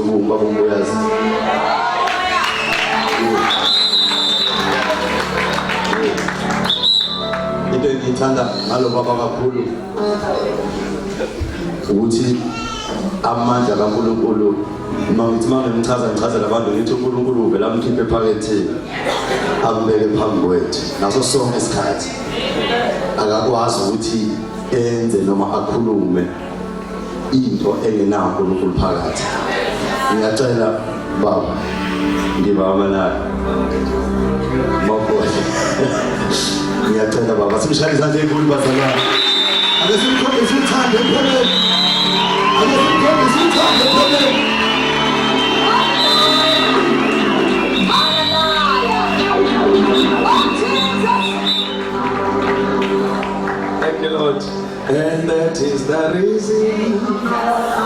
ubumba bombuyazi into engiyithanda ngalo baba kakhulu ukuthi amandla kaNkulunkulu ngithi ngichaza labantu ngithi uNkulunkulu uvela amkhiphe ephaketheni ambeke phambi kwethu naso sonke isikhathi akakwazi ukuthi enze noma akhulume into engenawo uNkulunkulu phakathi. Ngiyacela baba ngibaba naye mabona ngiyacela baba simshayile izandla enkulu bazalwane ake simkhombe sithande empeleni ake simkhombe sithande empeleni. Thank you, Lord. And that is the reason